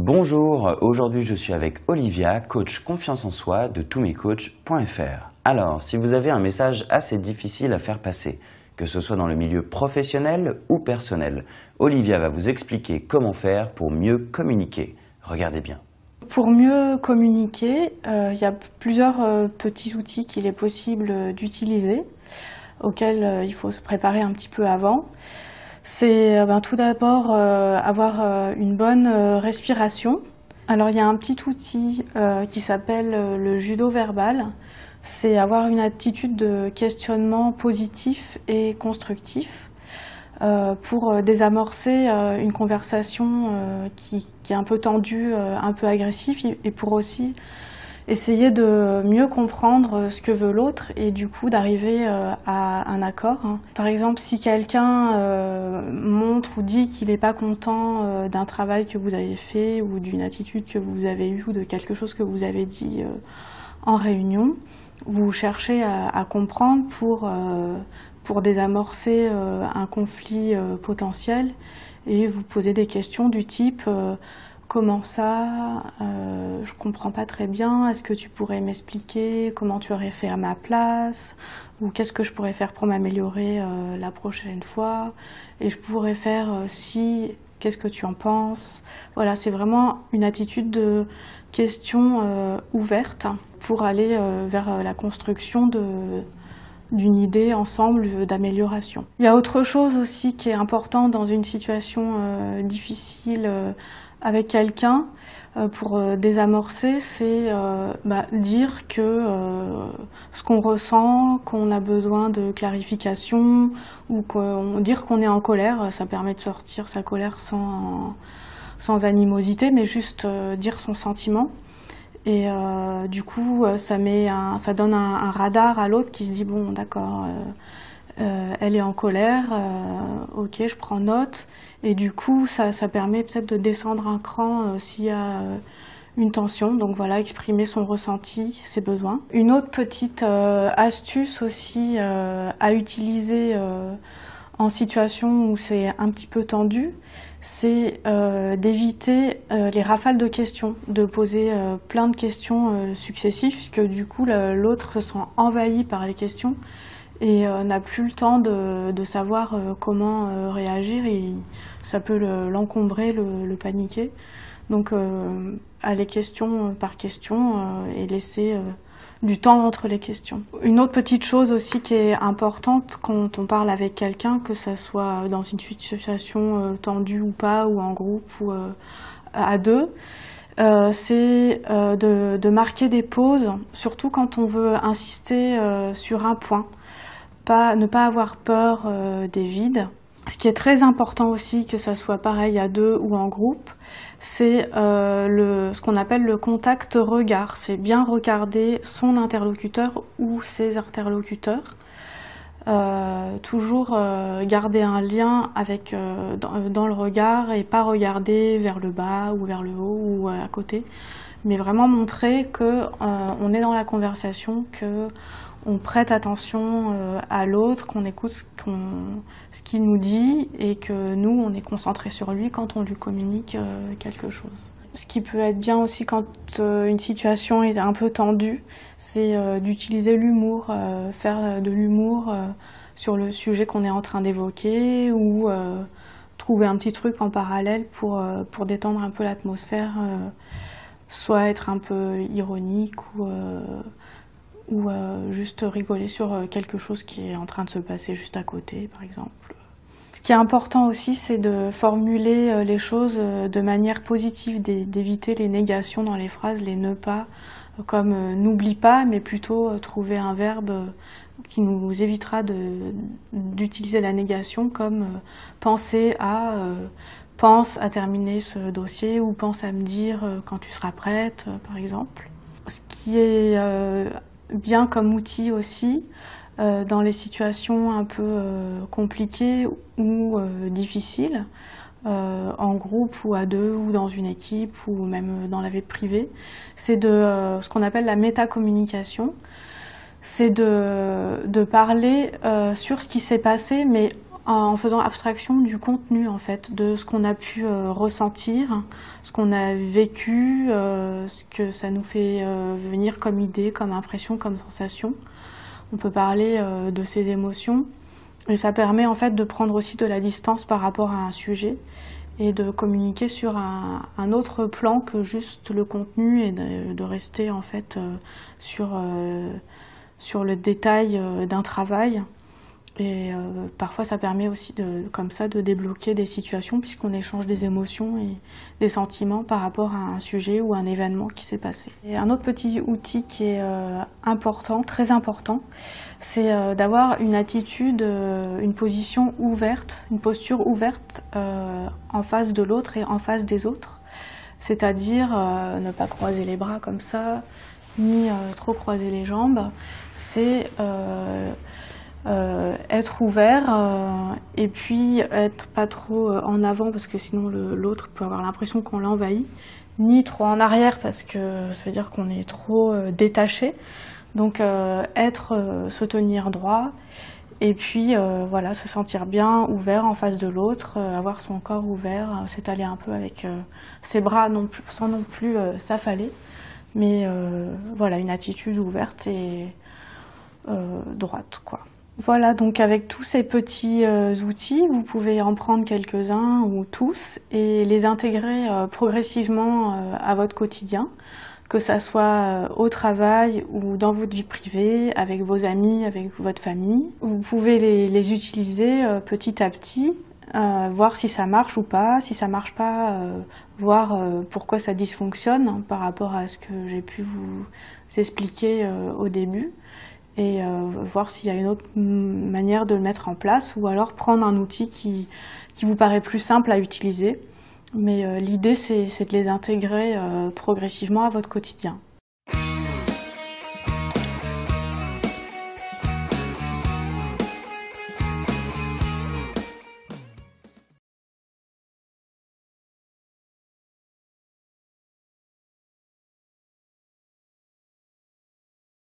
Bonjour, aujourd'hui je suis avec Olivia, coach confiance en soi de toutmescoachs.fr. Alors, si vous avez un message assez difficile à faire passer, que ce soit dans le milieu professionnel ou personnel, Olivia va vous expliquer comment faire pour mieux communiquer. Regardez bien. Pour mieux communiquer, il y a plusieurs petits outils qu'il est possible d'utiliser, auxquels il faut se préparer un petit peu avant. C'est tout d'abord avoir une bonne respiration. Alors il y a un petit outil qui s'appelle le judo verbal. C'est avoir une attitude de questionnement positif et constructif pour désamorcer une conversation qui est un peu tendue, un peu agressive, et pour aussi essayer de mieux comprendre ce que veut l'autre et du coup d'arriver à un accord. Par exemple, si quelqu'un montre ou dit qu'il n'est pas content d'un travail que vous avez fait ou d'une attitude que vous avez eue ou de quelque chose que vous avez dit en réunion, vous cherchez à comprendre pour désamorcer un conflit potentiel et vous posez des questions du type comment ça, je comprends pas très bien, est-ce que tu pourrais m'expliquer comment tu aurais fait à ma place, ou qu'est-ce que je pourrais faire pour m'améliorer la prochaine fois, et je pourrais faire si, qu'est-ce que tu en penses. Voilà, c'est vraiment une attitude de question ouverte pour aller vers la construction d'une idée ensemble d'amélioration. Il y a autre chose aussi qui est important dans une situation difficile avec quelqu'un pour désamorcer, c'est dire que ce qu'on ressent, qu'on a besoin de clarification ou dire qu'on est en colère, ça permet de sortir sa colère sans animosité, mais juste dire son sentiment. Et du coup, ça donne un radar à l'autre qui se dit bon, d'accord, elle est en colère, ok, je prends note. Et du coup, ça permet peut-être de descendre un cran s'il y a une tension. Donc voilà, exprimer son ressenti, ses besoins. Une autre petite astuce aussi à utiliser en situation où c'est un petit peu tendu, c'est d'éviter les rafales de questions, de poser plein de questions successives, puisque du coup l'autre se sent envahi par les questions et n'a plus le temps de savoir comment réagir, et ça peut l'encombrer, le paniquer. Donc aller question par question et laisser du temps entre les questions. Une autre petite chose aussi qui est importante quand on parle avec quelqu'un, que ça soit dans une situation tendue ou pas, ou en groupe ou à deux, c'est de marquer des pauses, surtout quand on veut insister sur un point. Ne pas avoir peur des vides. Ce qui est très important aussi, que ça soit pareil à deux ou en groupe, c'est ce qu'on appelle le contact regard. C'est bien regarder son interlocuteur ou ses interlocuteurs. Toujours garder un lien avec, dans le regard, et pas regarder vers le bas ou vers le haut ou à côté, mais vraiment montrer qu'on est dans la conversation, qu'on prête attention à l'autre, qu'on écoute ce qu'il nous dit, et que nous, on est concentré sur lui quand on lui communique quelque chose. Ce qui peut être bien aussi quand une situation est un peu tendue, c'est d'utiliser l'humour, faire de l'humour sur le sujet qu'on est en train d'évoquer, ou trouver un petit truc en parallèle pour détendre un peu l'atmosphère, soit être un peu ironique ou juste rigoler sur quelque chose qui est en train de se passer juste à côté, par exemple. Ce qui est important aussi, c'est de formuler les choses de manière positive, d'éviter les négations dans les phrases, les ne pas, comme n'oublie pas, mais plutôt trouver un verbe qui nous évitera d'utiliser la négation, comme penser à, pense à terminer ce dossier, ou pense à me dire quand tu seras prête, par exemple. Ce qui est bien comme outil aussi, dans les situations un peu compliquées ou difficiles, en groupe ou à deux ou dans une équipe ou même dans la vie privée, c'est ce qu'on appelle la métacommunication. C'est de parler sur ce qui s'est passé, mais en faisant abstraction du contenu, en fait, de ce qu'on a pu ressentir, ce qu'on a vécu, ce que ça nous fait venir comme idée, comme impression, comme sensation. On peut parler de ces émotions et ça permet en fait de prendre aussi de la distance par rapport à un sujet et de communiquer sur un autre plan que juste le contenu et de rester en fait sur le détail d'un travail. Et parfois ça permet aussi comme ça de débloquer des situations puisqu'on échange des émotions et des sentiments par rapport à un sujet ou un événement qui s'est passé. Et un autre petit outil qui est important, très important, c'est d'avoir une attitude, une position ouverte, une posture ouverte en face de l'autre et en face des autres. C'est-à-dire ne pas croiser les bras comme ça, ni trop croiser les jambes. C'est être ouvert et puis être pas trop en avant parce que sinon l'autre peut avoir l'impression qu'on l'envahit, ni trop en arrière parce que ça veut dire qu'on est trop détaché. Donc se tenir droit et puis voilà, se sentir bien ouvert en face de l'autre, avoir son corps ouvert, s'étaler un peu avec ses bras sans non plus s'affaler, mais voilà, une attitude ouverte et droite, quoi. Voilà, donc avec tous ces petits outils, vous pouvez en prendre quelques-uns ou tous et les intégrer progressivement à votre quotidien, que ça soit au travail ou dans votre vie privée, avec vos amis, avec votre famille. Vous pouvez les utiliser petit à petit, voir si ça marche ou pas. Si ça marche pas, voir pourquoi ça dysfonctionne par rapport à ce que j'ai pu vous expliquer au début. Et voir s'il y a une autre manière de le mettre en place ou alors prendre un outil qui vous paraît plus simple à utiliser. Mais l'idée, c'est de les intégrer progressivement à votre quotidien.